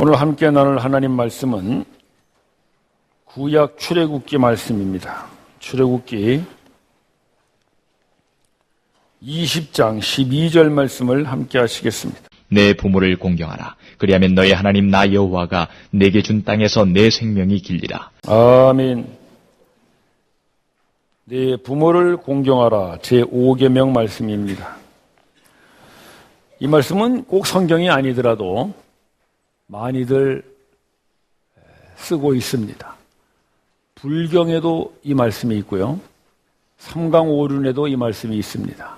오늘 함께 나눌 하나님 말씀은 구약 출애굽기 말씀입니다. 출애굽기 20장 12절 말씀을 함께 하시겠습니다. 내 부모를 공경하라. 그리하면 너의 하나님 나 여호와가 내게 준 땅에서 내 생명이 길리라. 아멘. 내 부모를 공경하라. 제5계명 말씀입니다. 이 말씀은 꼭 성경이 아니더라도 많이들 쓰고 있습니다. 불경에도 이 말씀이 있고요. 삼강오륜에도 이 말씀이 있습니다.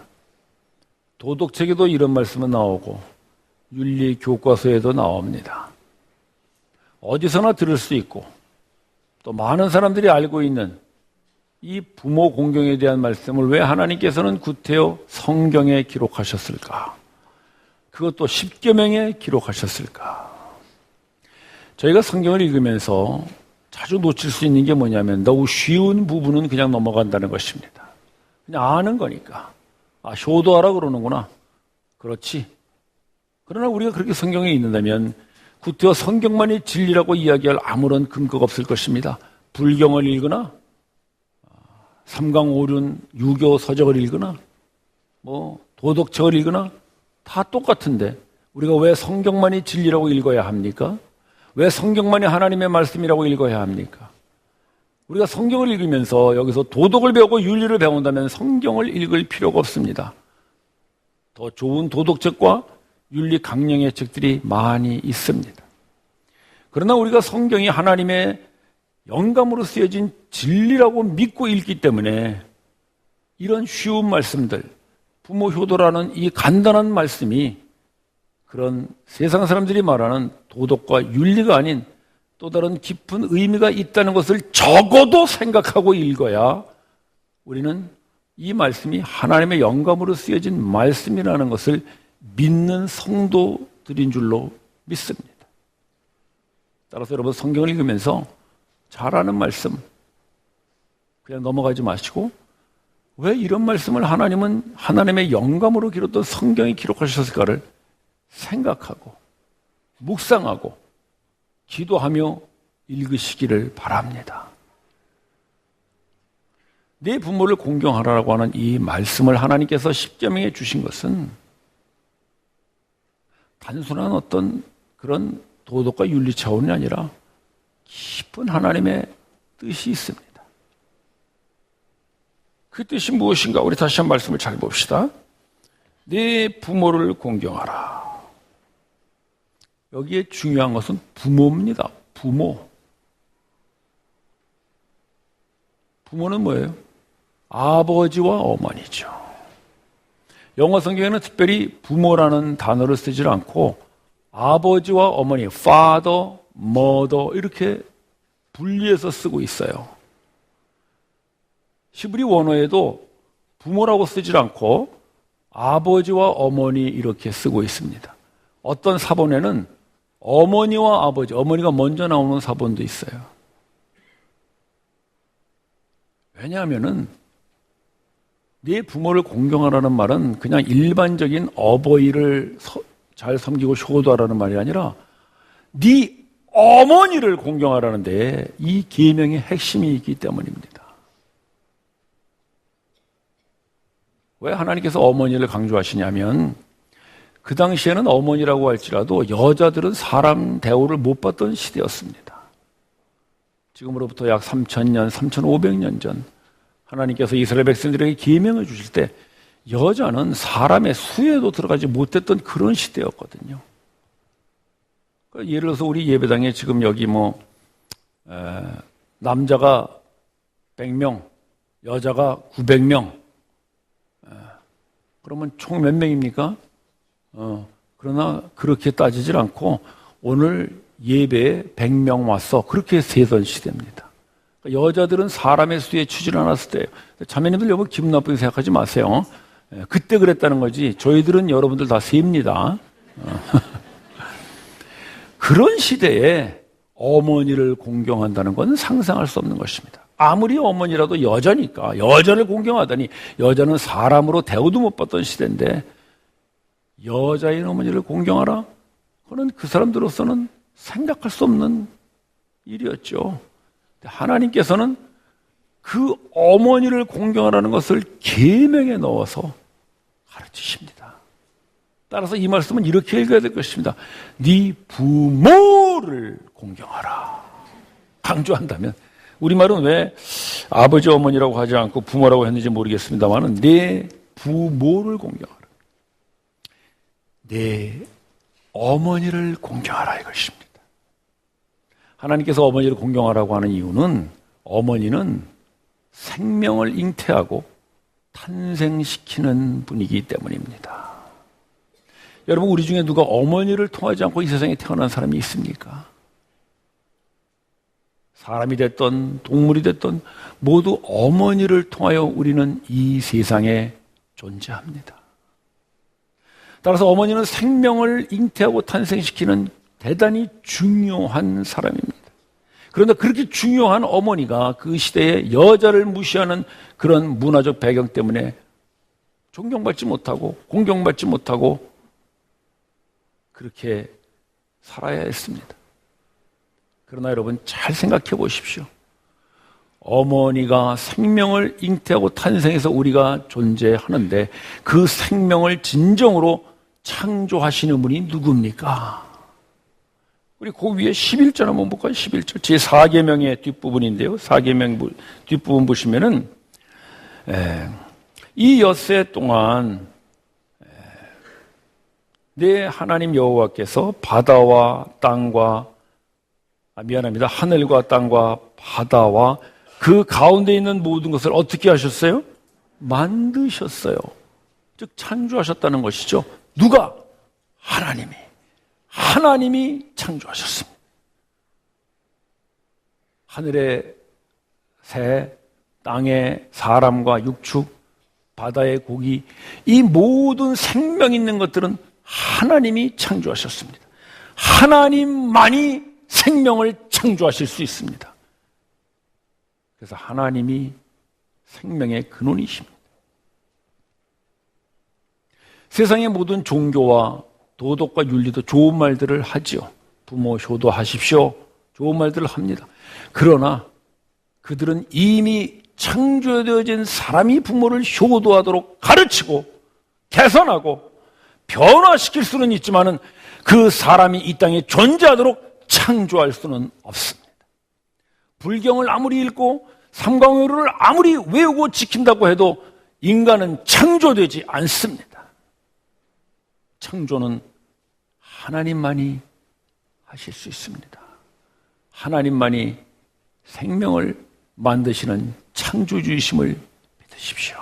도덕책에도 이런 말씀은 나오고 윤리교과서에도 나옵니다. 어디서나 들을 수 있고 또 많은 사람들이 알고 있는 이 부모 공경에 대한 말씀을 왜 하나님께서는 구태여 성경에 기록하셨을까? 그것도 십계명에 기록하셨을까? 저희가 성경을 읽으면서 자주 놓칠 수 있는 게 뭐냐면 너무 쉬운 부분은 그냥 넘어간다는 것입니다. 그냥 아는 거니까. 효도하라 그러는구나. 그렇지. 그러나 우리가 그렇게 성경에 있는다면 구태여 성경만이 진리라고 이야기할 아무런 근거가 없을 것입니다. 불경을 읽거나 삼강오륜 유교 서적을 읽거나 도덕책을 읽거나 다 똑같은데 우리가 왜 성경만이 진리라고 읽어야 합니까? 왜 성경만이 하나님의 말씀이라고 읽어야 합니까? 우리가 성경을 읽으면서 여기서 도덕을 배우고 윤리를 배운다면 성경을 읽을 필요가 없습니다. 더 좋은 도덕책과 윤리 강령의 책들이 많이 있습니다. 그러나 우리가 성경이 하나님의 영감으로 쓰여진 진리라고 믿고 읽기 때문에 이런 쉬운 말씀들, 부모 효도라는 이 간단한 말씀이 그런 세상 사람들이 말하는 도덕과 윤리가 아닌 또 다른 깊은 의미가 있다는 것을 적어도 생각하고 읽어야 우리는 이 말씀이 하나님의 영감으로 쓰여진 말씀이라는 것을 믿는 성도들인 줄로 믿습니다. 따라서 여러분 성경을 읽으면서 잘 아는 말씀 그냥 넘어가지 마시고 왜 이런 말씀을 하나님은 하나님의 영감으로 기록된 성경에 기록하셨을까를 생각하고 묵상하고 기도하며 읽으시기를 바랍니다. 내 부모를 공경하라고 하는 이 말씀을 하나님께서 십계명에 주신 것은 단순한 어떤 그런 도덕과 윤리 차원이 아니라 깊은 하나님의 뜻이 있습니다. 그 뜻이 무엇인가? 우리 다시 한 말씀을 잘 봅시다. 내 부모를 공경하라. 여기에 중요한 것은 부모입니다. 부모. 부모는 뭐예요? 아버지와 어머니죠. 영어 성경에는 특별히 부모라는 단어를 쓰지 않고 아버지와 어머니, father, mother 이렇게 분리해서 쓰고 있어요. 히브리 원어에도 부모라고 쓰지 않고 아버지와 어머니 이렇게 쓰고 있습니다. 어떤 사본에는 어머니와 아버지, 어머니가 먼저 나오는 사본도 있어요. 왜냐하면은 네 부모를 공경하라는 말은 그냥 일반적인 어버이를 잘 섬기고 효도하라는 말이 아니라 네 어머니를 공경하라는데 이 계명의 핵심이 있기 때문입니다. 왜 하나님께서 어머니를 강조하시냐면 그 당시에는 어머니라고 할지라도 여자들은 사람 대우를 못 받던 시대였습니다. 지금으로부터 약 3,000년, 3,500년 전 하나님께서 이스라엘 백성들에게 계명을 주실 때 여자는 사람의 수에도 들어가지 못했던 그런 시대였거든요. 예를 들어서 우리 예배당에 지금 여기 남자가 100명, 여자가 900명. 그러면 총 몇 명입니까? 그러나 그렇게 따지질 않고 오늘 예배에 100명 왔어. 그렇게 세던 시대입니다. 여자들은 사람의 수에 추질 않았을 때예요. 자매님들 여러분 기분 나쁘게 생각하지 마세요. 그때 그랬다는 거지 저희들은 여러분들 다 셉니다. 그런 시대에 어머니를 공경한다는 건 상상할 수 없는 것입니다. 아무리 어머니라도 여자니까 여자를 공경하다니 여자는 사람으로 대우도 못 받던 시대인데 여자인 어머니를 공경하라? 그는 그 사람들로서는 생각할 수 없는 일이었죠. 하나님께서는 그 어머니를 공경하라는 것을 계명에 넣어서 가르치십니다. 따라서 이 말씀은 이렇게 읽어야 될 것입니다. 네 부모를 공경하라. 강조한다면, 우리말은 왜 아버지 어머니라고 하지 않고 부모라고 했는지 모르겠습니다만, 내 부모를 공경하라. 내 어머니를 공경하라 이것입니다. 하나님께서 어머니를 공경하라고 하는 이유는, 어머니는 생명을 잉태하고 탄생시키는 분이기 때문입니다. 여러분, 우리 중에 누가 어머니를 통하지 않고 이 세상에 태어난 사람이 있습니까? 사람이 됐던 동물이 됐던 모두 어머니를 통하여 우리는 이 세상에 존재합니다. 따라서 어머니는 생명을 잉태하고 탄생시키는 대단히 중요한 사람입니다. 그런데 그렇게 중요한 어머니가 그 시대에 여자를 무시하는 그런 문화적 배경 때문에 존경받지 못하고 공경받지 못하고 그렇게 살아야 했습니다. 그러나 여러분, 잘 생각해 보십시오. 어머니가 생명을 잉태하고 탄생해서 우리가 존재하는데 그 생명을 진정으로 창조하시는 분이 누굽니까? 우리 그 위에 11절 한번 볼까요? 11절. 제4계명의 뒷부분인데요. 4계명 뒷부분 보시면은, 이 엿새 동안, 내 하나님 여호와께서 바다와 땅과, 하늘과 땅과 바다와 그 가운데 있는 모든 것을 어떻게 하셨어요? 만드셨어요. 즉, 창조하셨다는 것이죠. 누가? 하나님이 창조하셨습니다. 하늘의 새, 땅의 사람과 육축, 바다의 고기, 이 모든 생명 있는 것들은 하나님이 창조하셨습니다. 하나님만이 생명을 창조하실 수 있습니다. 그래서 하나님이 생명의 근원이십니다. 세상의 모든 종교와 도덕과 윤리도 좋은 말들을 하지요. 부모 효도하십시오. 좋은 말들을 합니다. 그러나 그들은 이미 창조되어진 사람이 부모를 효도하도록 가르치고 개선하고 변화시킬 수는 있지만은 그 사람이 이 땅에 존재하도록 창조할 수는 없습니다. 불경을 아무리 읽고 삼강요를 아무리 외우고 지킨다고 해도 인간은 창조되지 않습니다. 창조는 하나님만이 하실 수 있습니다. 하나님만이 생명을 만드시는 창조주이심을 믿으십시오.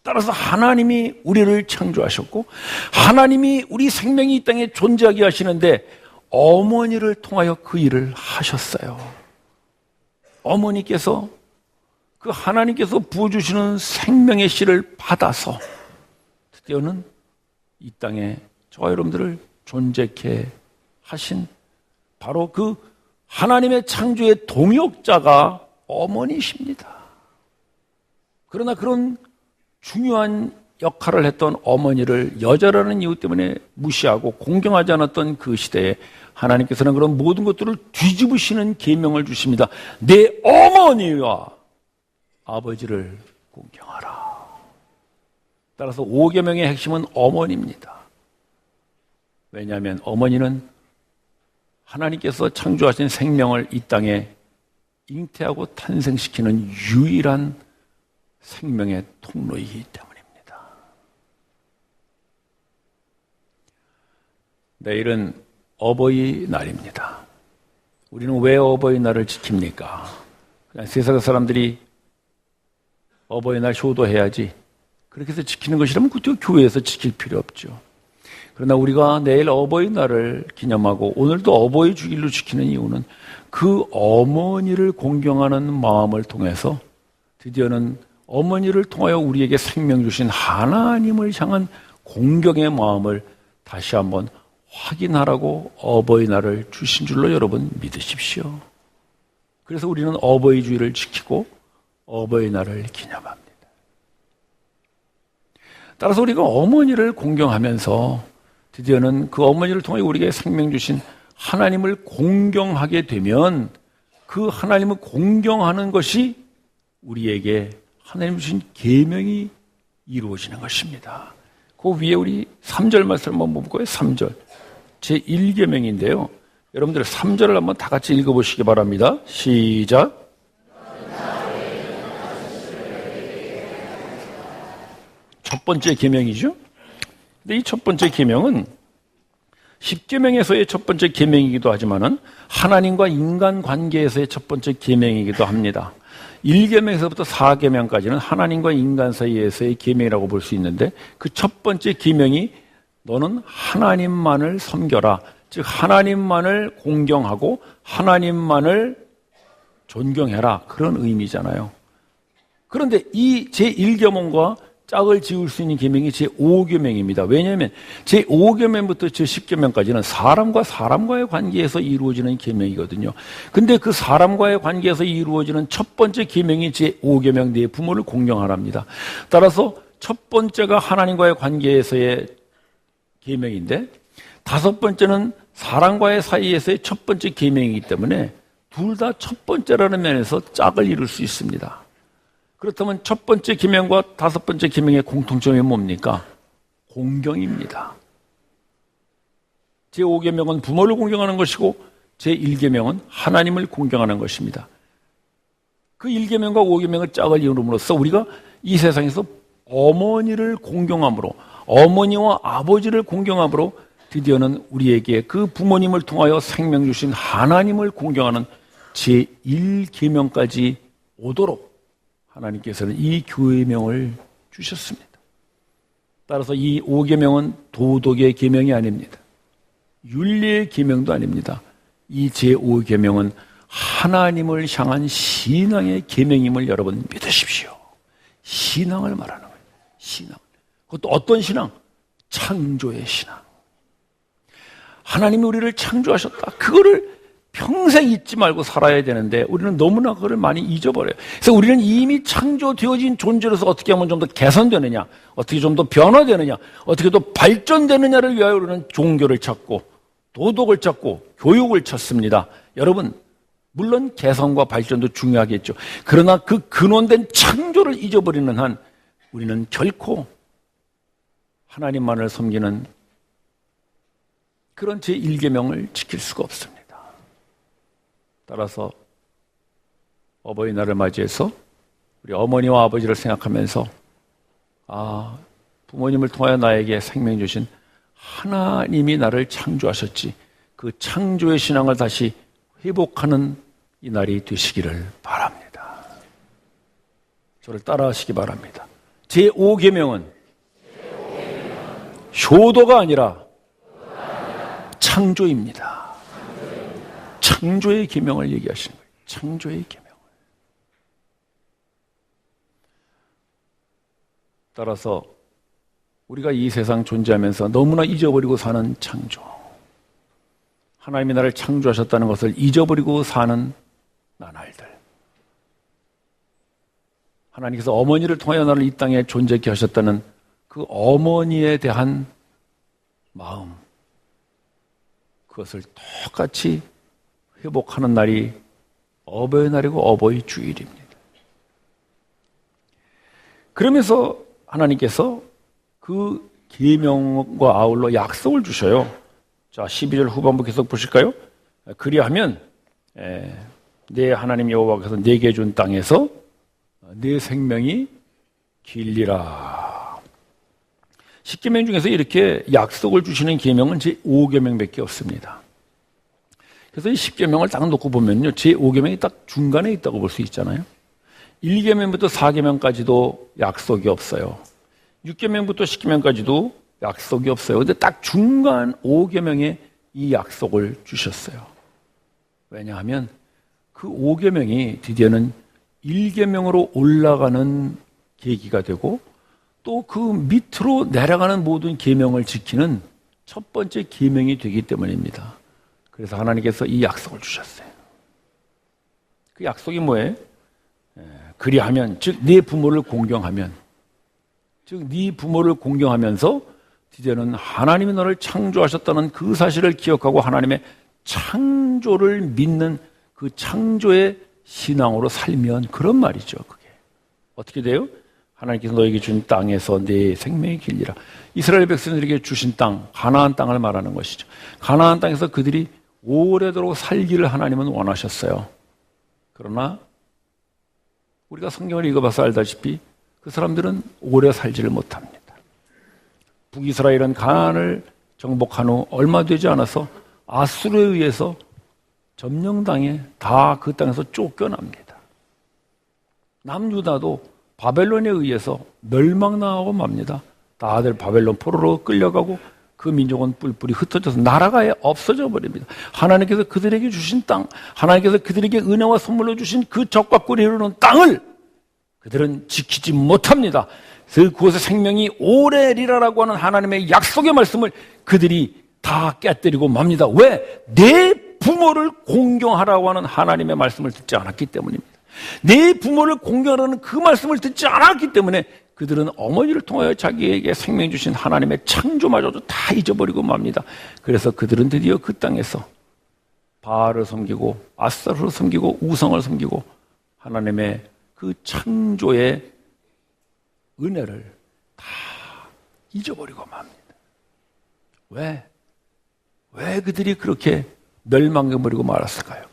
따라서 하나님이 우리를 창조하셨고 하나님이 우리 생명이 이 땅에 존재하게 하시는데 어머니를 통하여 그 일을 하셨어요. 어머니께서 그 하나님께서 부어주시는 생명의 씨를 받아서 드디어는 이 땅에 저와 여러분들을 존재케 하신 바로 그 하나님의 창조의 동역자가 어머니십니다. 그러나 그런 중요한 역할을 했던 어머니를 여자라는 이유 때문에 무시하고 공경하지 않았던 그 시대에 하나님께서는 그런 모든 것들을 뒤집으시는 계명을 주십니다. 내 어머니와 아버지를 공경하라. 따라서 5계명의 핵심은 어머니입니다. 왜냐하면 어머니는 하나님께서 창조하신 생명을 이 땅에 잉태하고 탄생시키는 유일한 생명의 통로이기 때문입니다. 내일은 어버이날입니다. 우리는 왜 어버이날을 지킵니까? 그냥 세상 사람들이 어버이날 효도해야지 그렇게 해서 지키는 것이라면 그때 교회에서 지킬 필요 없죠. 그러나 우리가 내일 어버이날을 기념하고 오늘도 어버이 주일로 지키는 이유는 그 어머니를 공경하는 마음을 통해서 드디어는 어머니를 통하여 우리에게 생명 주신 하나님을 향한 공경의 마음을 다시 한번 확인하라고 어버이날을 주신 줄로 여러분 믿으십시오. 그래서 우리는 어버이 주일을 지키고 어버이날을 기념합니다. 따라서 우리가 어머니를 공경하면서 드디어는 그 어머니를 통해 우리에게 생명 주신 하나님을 공경하게 되면 그 하나님을 공경하는 것이 우리에게 하나님 주신 계명이 이루어지는 것입니다. 그 위에 우리 3절 말씀 한번 볼까요? 3절. 제1계명인데요. 여러분들 3절을 한번 다 같이 읽어보시기 바랍니다. 시작. 첫 번째 계명이죠. 근데 이 첫 번째 계명은 10계명에서의 첫 번째 계명이기도 하지만은 하나님과 인간 관계에서의 첫 번째 계명이기도 합니다. 1계명에서부터 4계명까지는 하나님과 인간 사이에서의 계명이라고 볼 수 있는데 그 첫 번째 계명이 너는 하나님만을 섬겨라. 즉 하나님만을 공경하고 하나님만을 존경해라. 그런 의미잖아요. 그런데 이 제1계명과 짝을 지을 수 있는 계명이 제5계명입니다. 왜냐하면 제5계명부터 제10계명까지는 사람과 사람과의 관계에서 이루어지는 계명이거든요. 근데 그 사람과의 관계에서 이루어지는 첫 번째 계명이 제5계명, 내 부모를 공경하랍니다. 따라서 첫 번째가 하나님과의 관계에서의 계명인데 다섯 번째는 사람과의 사이에서의 첫 번째 계명이기 때문에 둘 다 첫 번째라는 면에서 짝을 이룰 수 있습니다. 그렇다면 첫 번째 계명과 다섯 번째 계명의 공통점이 뭡니까? 공경입니다. 제5계명은 부모를 공경하는 것이고 제1계명은 하나님을 공경하는 것입니다. 그 1계명과 5계명의 짝을 이룸으로써 우리가 이 세상에서 어머니를 공경함으로 어머니와 아버지를 공경함으로 드디어는 우리에게 그 부모님을 통하여 생명 주신 하나님을 공경하는 제1계명까지 오도록 하나님께서는 이 계명을 주셨습니다. 따라서 이 5계명은 도덕의 계명이 아닙니다. 윤리의 계명도 아닙니다. 이 제5계명은 하나님을 향한 신앙의 계명임을 여러분 믿으십시오. 신앙을 말하는 거예요. 신앙. 그것도 어떤 신앙? 창조의 신앙. 하나님이 우리를 창조하셨다. 그거를 평생 잊지 말고 살아야 되는데 우리는 너무나 그걸 많이 잊어버려요. 그래서 우리는 이미 창조되어진 존재로서 어떻게 하면 좀 더 개선되느냐, 어떻게 좀 더 변화되느냐, 어떻게 더 발전되느냐를 위하여 우리는 종교를 찾고 도덕을 찾고 교육을 찾습니다. 여러분, 물론 개선과 발전도 중요하겠죠. 그러나 그 근원된 창조를 잊어버리는 한 우리는 결코 하나님만을 섬기는 그런 제1계명을 지킬 수가 없습니다. 따라서 어버이날을 맞이해서 우리 어머니와 아버지를 생각하면서 부모님을 통하여 나에게 생명 주신 하나님이 나를 창조하셨지, 그 창조의 신앙을 다시 회복하는 이 날이 되시기를 바랍니다. 저를 따라하시기 바랍니다. 제5계명은 효도가 아니라 창조입니다. 창조의 계명을 얘기하시는 거예요. 창조의 계명을. 따라서 우리가 이 세상 존재하면서 너무나 잊어버리고 사는 창조, 하나님이 나를 창조하셨다는 것을 잊어버리고 사는 나날들, 하나님께서 어머니를 통하여 나를 이 땅에 존재케 하셨다는 그 어머니에 대한 마음, 그것을 똑같이 회복하는 날이 어버이날이고 어버이 주일입니다. 그러면서 하나님께서 그 계명과 아울러 약속을 주셔요. 자, 12절 후반부 계속 보실까요? 그리하면 내 하나님 여호와께서 내게 준 땅에서 내 생명이 길리라. 10계명 중에서 이렇게 약속을 주시는 계명은 제5계명밖에 없습니다. 그래서 이 10계명을 딱 놓고 보면요, 제5계명이 딱 중간에 있다고 볼 수 있잖아요. 1계명부터 4계명까지도 약속이 없어요. 6계명부터 10계명까지도 약속이 없어요. 근데 딱 중간 5계명에 이 약속을 주셨어요. 왜냐하면 그 5계명이 드디어는 1계명으로 올라가는 계기가 되고 또 그 밑으로 내려가는 모든 계명을 지키는 첫 번째 계명이 되기 때문입니다. 그래서 하나님께서 이 약속을 주셨어요. 그 약속이 뭐예요? 그리하면, 즉 네 부모를 공경하면, 즉 네 부모를 공경하면서 드디어는 하나님이 너를 창조하셨다는 그 사실을 기억하고 하나님의 창조를 믿는 그 창조의 신앙으로 살면 그런 말이죠. 그게 어떻게 돼요? 하나님께서 너에게 준 땅에서 내 생명의 길이라. 이스라엘 백성들에게 주신 땅, 가나안 땅을 말하는 것이죠. 가나안 땅에서 그들이 오래도록 살기를 하나님은 원하셨어요. 그러나 우리가 성경을 읽어봐서 알다시피 그 사람들은 오래 살지를 못합니다. 북이스라엘은 가나안을 정복한 후 얼마 되지 않아서 아수르에 의해서 점령당해 다 그 땅에서 쫓겨납니다. 남유다도 바벨론에 의해서 멸망당하고 맙니다. 다들 바벨론 포로로 끌려가고 그 민족은 뿔뿔이 흩어져서 나라가 없어져 버립니다. 하나님께서 그들에게 주신 땅, 하나님께서 그들에게 은혜와 선물로 주신 그 적과 꿀이 흐르는 땅을 그들은 지키지 못합니다. 그곳의 생명이 오래리라라고 하는 하나님의 약속의 말씀을 그들이 다 깨뜨리고 맙니다. 왜? 내 부모를 공경하라고 하는 하나님의 말씀을 듣지 않았기 때문입니다. 내 부모를 공경하라는 그 말씀을 듣지 않았기 때문에 그들은 어머니를 통하여 자기에게 생명 주신 하나님의 창조마저도 다 잊어버리고 맙니다. 그래서 그들은 드디어 그 땅에서 바알을 섬기고 아스타를 섬기고 우상을 섬기고 하나님의 그 창조의 은혜를 다 잊어버리고 맙니다. 왜 그들이 그렇게 멸망해버리고 말았을까요?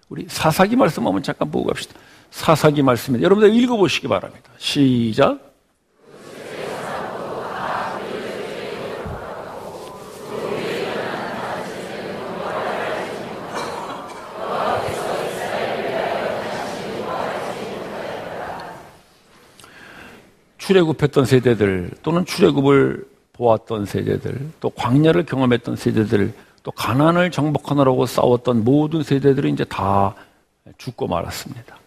우리 사사기 말씀 한번 잠깐 보고 갑시다. 사사기 말씀입니다. 여러분들 읽어보시기 바랍니다. 시작. 출애굽했던 세대들 또는 출애굽을 보았던 세대들 또 광야를 경험했던 세대들 또 가나안을 정복하느라고 싸웠던 모든 세대들이 이제 다 죽고 말았습니다.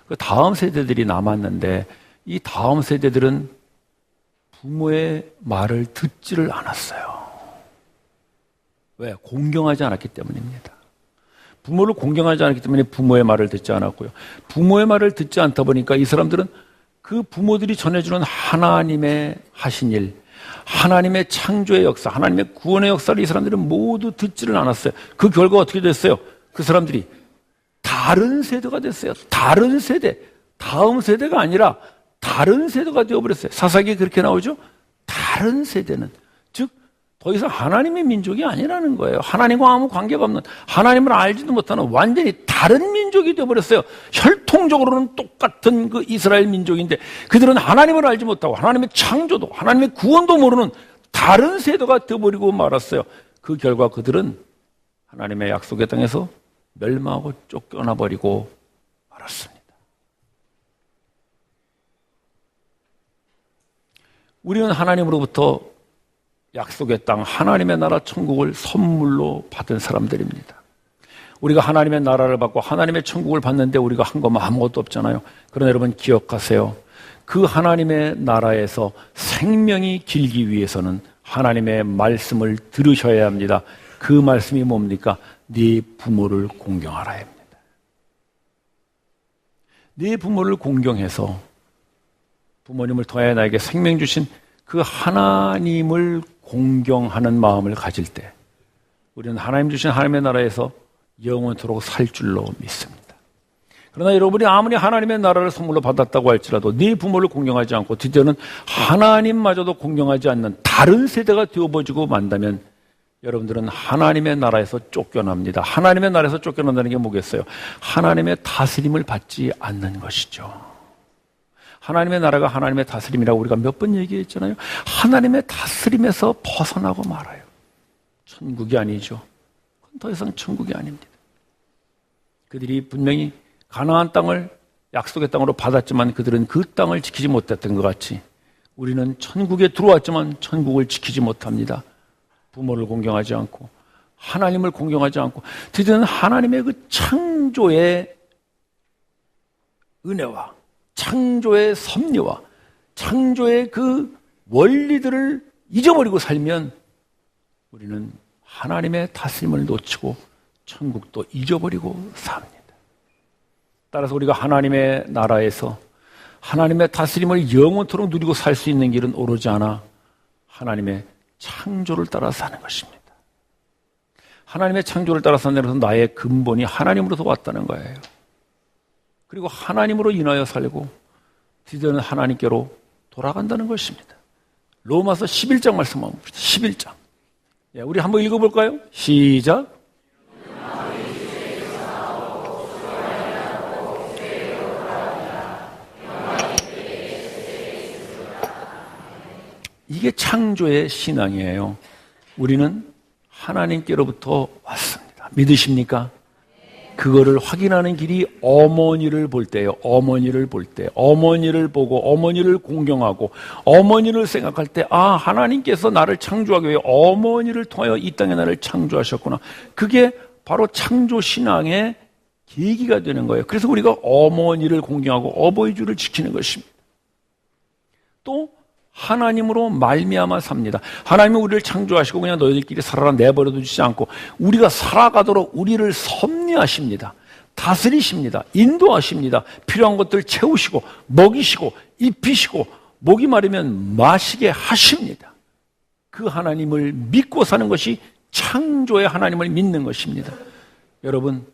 그 다음 세대들이 남았는데 이 다음 세대들은 부모의 말을 듣지를 않았어요. 왜? 공경하지 않았기 때문입니다. 부모를 공경하지 않았기 때문에 부모의 말을 듣지 않았고요. 부모의 말을 듣지 않다 보니까 이 사람들은 그 부모들이 전해주는 하나님의 하신 일, 하나님의 창조의 역사, 하나님의 구원의 역사를 이 사람들은 모두 듣지를 않았어요. 그 결과 어떻게 됐어요? 그 사람들이 다른 세대가 됐어요. 다른 세대, 다음 세대가 아니라 다른 세대가 되어버렸어요. 사사기에 그렇게 나오죠? 다른 세대는, 즉 더 이상 하나님의 민족이 아니라는 거예요. 하나님과 아무 관계가 없는, 하나님을 알지도 못하는 완전히 다른 민족이 되어버렸어요. 혈통적으로는 똑같은 그 이스라엘 민족인데 그들은 하나님을 알지 못하고 하나님의 창조도 하나님의 구원도 모르는 다른 세대가 되어버리고 말았어요. 그 결과 그들은 하나님의 약속의 땅에서 멸망하고 쫓겨나버리고 말았습니다. 우리는 하나님으로부터 약속의 땅, 하나님의 나라 천국을 선물로 받은 사람들입니다. 우리가 하나님의 나라를 받고 하나님의 천국을 받는데 우리가 한 것만 아무것도 없잖아요. 그러나 여러분 기억하세요. 그 하나님의 나라에서 생명이 길기 위해서는 하나님의 말씀을 들으셔야 합니다. 그 말씀이 뭡니까? 네 부모를 공경하라 합니다. 네 부모를 공경해서 부모님을 통해 나에게 생명 주신 그 하나님을 공경하는 마음을 가질 때 우리는 하나님 주신 하나님의 나라에서 영원토록 살 줄로 믿습니다. 그러나 여러분이 아무리 하나님의 나라를 선물로 받았다고 할지라도 네 부모를 공경하지 않고 드디어는 하나님마저도 공경하지 않는 다른 세대가 되어버리고 만다면 여러분들은 하나님의 나라에서 쫓겨납니다. 하나님의 나라에서 쫓겨난다는 게 뭐겠어요? 하나님의 다스림을 받지 않는 것이죠. 하나님의 나라가 하나님의 다스림이라고 우리가 몇 번 얘기했잖아요. 하나님의 다스림에서 벗어나고 말아요. 천국이 아니죠. 그건 더 이상 천국이 아닙니다. 그들이 분명히 가나안 땅을 약속의 땅으로 받았지만 그들은 그 땅을 지키지 못했던 것 같이 우리는 천국에 들어왔지만 천국을 지키지 못합니다. 부모를 공경하지 않고 하나님을 공경하지 않고 드디어는 하나님의 그 창조의 은혜와 창조의 섭리와 창조의 그 원리들을 잊어버리고 살면 우리는 하나님의 다스림을 놓치고 천국도 잊어버리고 삽니다. 따라서 우리가 하나님의 나라에서 하나님의 다스림을 영원토록 누리고 살 수 있는 길은 오로지 하나, 하나님의 창조를 따라 사는 것입니다. 하나님의 창조를 따라 사는 데서 나의 근본이 하나님으로서 왔다는 거예요. 그리고 하나님으로 인하여 살고 드디어는 하나님께로 돌아간다는 것입니다. 로마서 11장 말씀 한번 봅시다. 11장. 예, 우리 한번 읽어볼까요? 시작. 이게 창조의 신앙이에요. 우리는 하나님께로부터 왔습니다. 믿으십니까? 그거를 확인하는 길이 어머니를 볼 때예요. 어머니를 볼 때. 어머니를 보고 어머니를 공경하고 어머니를 생각할 때 하나님께서 나를 창조하기 위해 어머니를 통하여 이 땅에 나를 창조하셨구나. 그게 바로 창조 신앙의 계기가 되는 거예요. 그래서 우리가 어머니를 공경하고 어버이주를 지키는 것입니다. 또 하나님으로 말미암아 삽니다. 하나님은 우리를 창조하시고 그냥 너희들끼리 살아라 내버려 두지 않고 우리가 살아가도록 우리를 섭리하십니다. 다스리십니다. 인도하십니다. 필요한 것들 채우시고 먹이시고 입히시고 목이 마르면 마시게 하십니다. 그 하나님을 믿고 사는 것이 창조의 하나님을 믿는 것입니다. 여러분,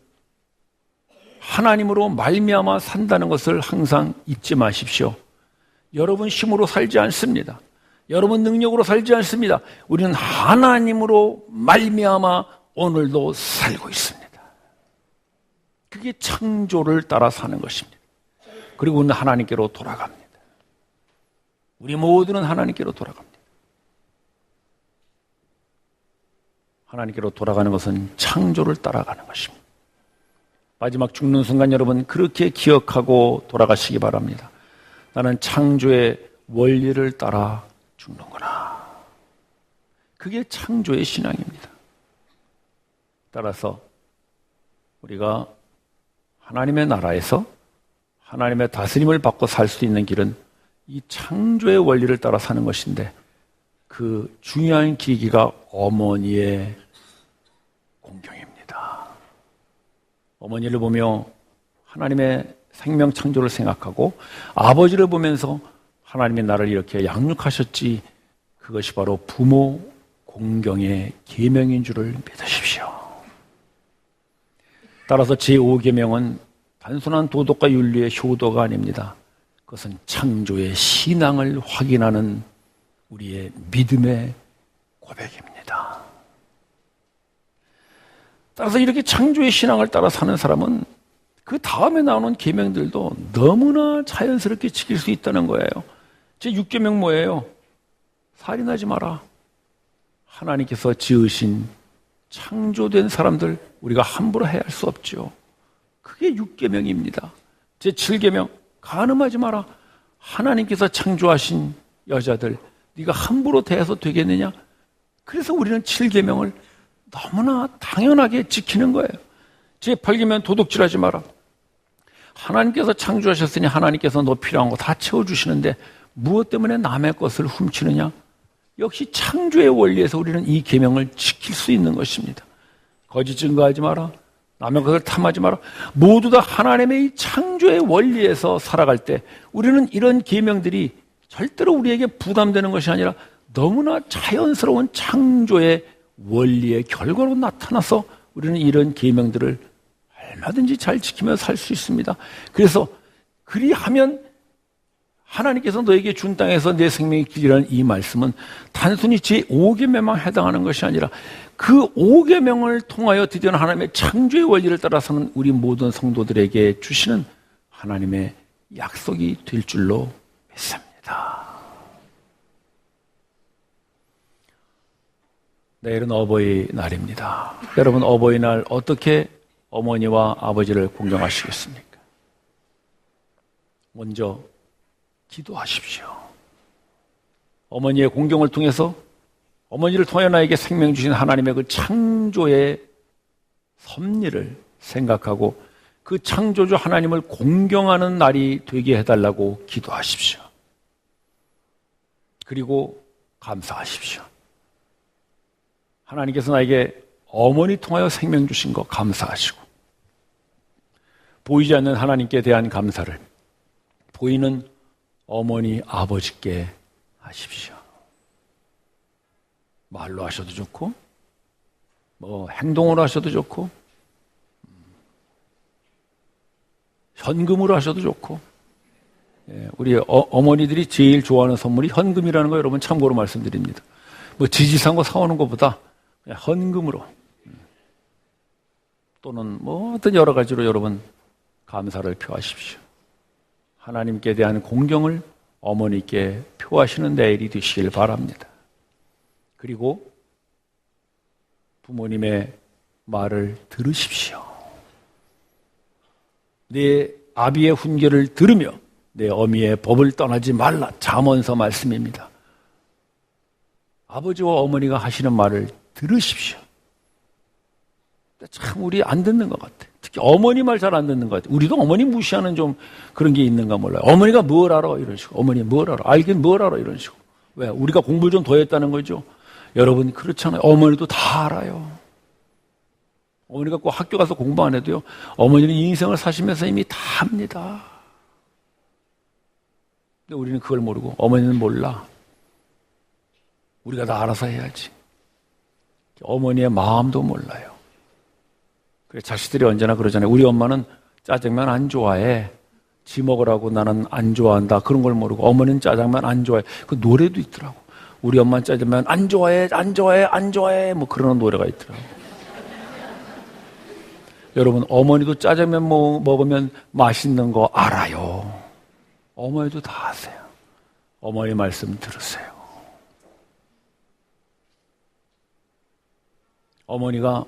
하나님으로 말미암아 산다는 것을 항상 잊지 마십시오. 여러분 힘으로 살지 않습니다. 여러분 능력으로 살지 않습니다. 우리는 하나님으로 말미암아 오늘도 살고 있습니다. 그게 창조를 따라 사는 것입니다. 그리고 우리는 하나님께로 돌아갑니다. 우리 모두는 하나님께로 돌아갑니다. 하나님께로 돌아가는 것은 창조를 따라가는 것입니다. 마지막 죽는 순간 여러분 그렇게 기억하고 돌아가시기 바랍니다. 나는 창조의 원리를 따라 죽는구나. 그게 창조의 신앙입니다. 따라서 우리가 하나님의 나라에서 하나님의 다스림을 받고 살 수 있는 길은 이 창조의 원리를 따라 사는 것인데 그 중요한 계기가 어머니의 공경입니다. 어머니를 보며 하나님의 생명 창조를 생각하고 아버지를 보면서 하나님이 나를 이렇게 양육하셨지, 그것이 바로 부모 공경의 계명인 줄을 믿으십시오. 따라서 제5계명은 단순한 도덕과 윤리의 효도가 아닙니다. 그것은 창조의 신앙을 확인하는 우리의 믿음의 고백입니다. 따라서 이렇게 창조의 신앙을 따라 사는 사람은 그 다음에 나오는 계명들도 너무나 자연스럽게 지킬 수 있다는 거예요. 제6계명 뭐예요? 살인하지 마라. 하나님께서 지으신 창조된 사람들 우리가 함부로 해할 수 없죠. 그게 6계명입니다. 제7계명 간음하지 마라. 하나님께서 창조하신 여자들 네가 함부로 대해서 되겠느냐? 그래서 우리는 7계명을 너무나 당연하게 지키는 거예요. 제8계명 도둑질하지 마라. 하나님께서 창조하셨으니 하나님께서 너 필요한 거 다 채워주시는데 무엇 때문에 남의 것을 훔치느냐? 역시 창조의 원리에서 우리는 이 계명을 지킬 수 있는 것입니다. 거짓 증거하지 마라. 남의 것을 탐하지 마라. 모두 다 하나님의 이 창조의 원리에서 살아갈 때 우리는 이런 계명들이 절대로 우리에게 부담되는 것이 아니라 너무나 자연스러운 창조의 원리의 결과로 나타나서 우리는 이런 계명들을 얼마든지 잘 지키며 살 수 있습니다. 그래서 그리하면 하나님께서 너에게 준 땅에서 내 생명의 길이라는 이 말씀은 단순히 제5계명만 해당하는 것이 아니라 그 5계명을 통하여 드디어 하나님의 창조의 원리를 따라서는 우리 모든 성도들에게 주시는 하나님의 약속이 될 줄로 믿습니다. 내일은 어버이날입니다. 여러분 어버이날 어떻게 어머니와 아버지를 공경하시겠습니까? 먼저 기도하십시오. 어머니의 공경을 통해서 어머니를 통해 나에게 생명 주신 하나님의 그 창조의 섭리를 생각하고 그 창조주 하나님을 공경하는 날이 되게 해달라고 기도하십시오. 그리고 감사하십시오. 하나님께서 나에게 어머니 통하여 생명 주신 거 감사하시고 보이지 않는 하나님께 대한 감사를 보이는 어머니 아버지께 하십시오. 말로 하셔도 좋고 뭐 행동으로 하셔도 좋고 현금으로 하셔도 좋고 우리 어머니들이 제일 좋아하는 선물이 현금이라는 거 여러분 참고로 말씀드립니다. 뭐 지지산 거 사오는 것보다 그냥 현금으로 또는 뭐 어떤 여러 가지로 여러분 감사를 표하십시오. 하나님께 대한 공경을 어머니께 표하시는 내일이 되시길 바랍니다. 그리고 부모님의 말을 들으십시오. 내 아비의 훈계를 들으며 내 어미의 법을 떠나지 말라. 잠언서 말씀입니다. 아버지와 어머니가 하시는 말을 들으십시오. 참 우리 안 듣는 것 같아. 특히 어머니 말 잘 안 듣는 것 같아. 우리도 어머니 무시하는 좀 그런 게 있는가 몰라요. 어머니가 뭘 알아? 이런 식으로. 어머니 뭘 알아? 알긴 뭘 알아? 이런 식으로. 왜? 우리가 공부를 좀 더 했다는 거죠. 여러분 그렇잖아요. 어머니도 다 알아요. 어머니가 꼭 학교 가서 공부 안 해도요. 어머니는 인생을 사시면서 이미 다 합니다. 근데 우리는 그걸 모르고 어머니는 몰라. 우리가 다 알아서 해야지. 어머니의 마음도 몰라요. 그래 자식들이 언제나 그러잖아요. 우리 엄마는 짜장면 안 좋아해. 지 먹으라고 나는 안 좋아한다. 그런 걸 모르고 어머니는 짜장면 안 좋아해. 그 노래도 있더라고. 우리 엄마는 짜장면 안 좋아해, 안 좋아해, 안 좋아해. 뭐 그런 노래가 있더라고. 여러분 어머니도 짜장면 먹으면 맛있는 거 알아요. 어머니도 다 아세요. 어머니 말씀 들으세요. 어머니가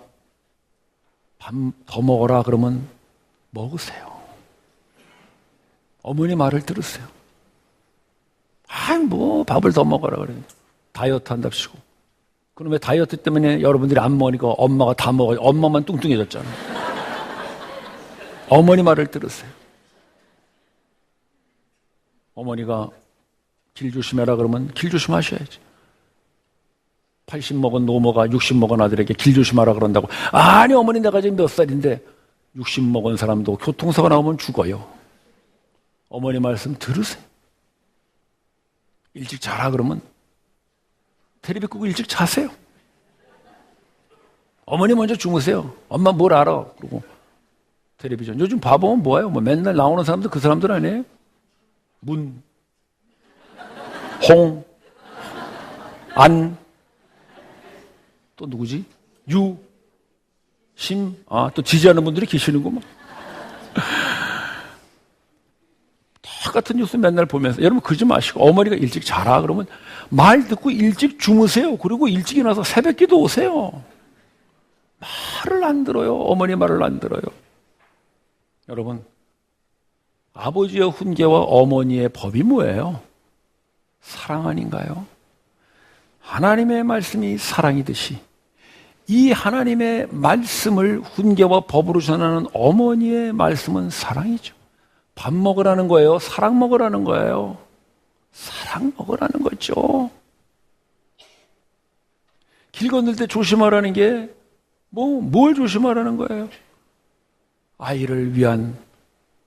밥 더 먹어라 그러면 먹으세요. 어머니 말을 들으세요. 뭐 밥을 더 먹어라 그래. 다이어트 한답시고. 그러면 다이어트 때문에 여러분들이 안 먹으니까 엄마가 다 먹어요. 엄마만 뚱뚱해졌잖아. 어머니 말을 들으세요. 어머니가 길 조심해라 그러면 길 조심하셔야지. 80 먹은 노모가 60 먹은 아들에게 길 조심하라 그런다고. 아니 어머니 내가 지금 몇 살인데 60 먹은 사람도 교통사고 나오면 죽어요. 어머니 말씀 들으세요. 일찍 자라 그러면 테레비 끄고 일찍 자세요. 어머니 먼저 주무세요. 엄마 뭘 알아? 그러고 텔레비전. 요즘 바보면 뭐예요? 뭐 맨날 나오는 사람들 그 사람들 아니에요? 문, 홍, 안, 또 누구지? 유, 심, 또 지지하는 분들이 계시는구만. 똑같은 뉴스 맨날 보면서 여러분 그러지 마시고 어머니가 일찍 자라 그러면 말 듣고 일찍 주무세요. 그리고 일찍 일어나서 새벽기도 오세요. 말을 안 들어요. 어머니 말을 안 들어요. 여러분 아버지의 훈계와 어머니의 법이 뭐예요? 사랑 아닌가요? 하나님의 말씀이 사랑이듯이 이 하나님의 말씀을 훈계와 법으로 전하는 어머니의 말씀은 사랑이죠. 밥 먹으라는 거예요? 사랑 먹으라는 거예요? 사랑 먹으라는 거죠. 길 건널 때 조심하라는 게 뭘 조심하라는 거예요? 아이를 위한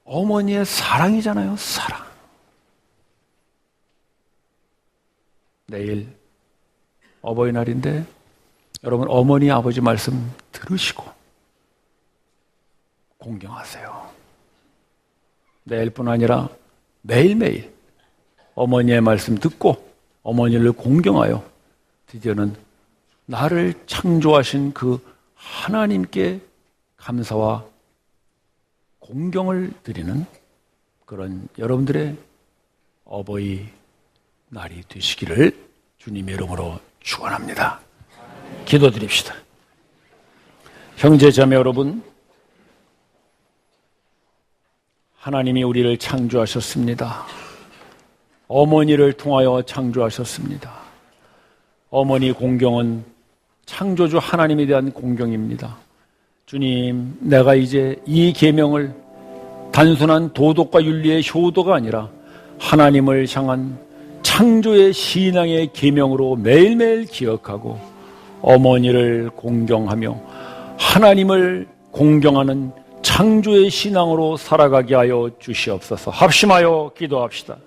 어머니의 사랑이잖아요. 사랑. 내일 어버이날인데 여러분 어머니 아버지 말씀 들으시고 공경하세요. 내일뿐 아니라 매일매일 어머니의 말씀 듣고 어머니를 공경하여 드디어는 나를 창조하신 그 하나님께 감사와 공경을 드리는 그런 여러분들의 어버이 날이 되시기를 주님의 이름으로 축원합니다. 기도드립시다. 형제 자매 여러분, 하나님이 우리를 창조하셨습니다. 어머니를 통하여 창조하셨습니다. 어머니 공경은 창조주 하나님에 대한 공경입니다. 주님, 내가 이제 이 계명을 단순한 도덕과 윤리의 효도가 아니라 하나님을 향한 창조의 신앙의 계명으로 매일매일 기억하고 어머니를 공경하며 하나님을 공경하는 창조의 신앙으로 살아가게 하여 주시옵소서. 합심하여 기도합시다.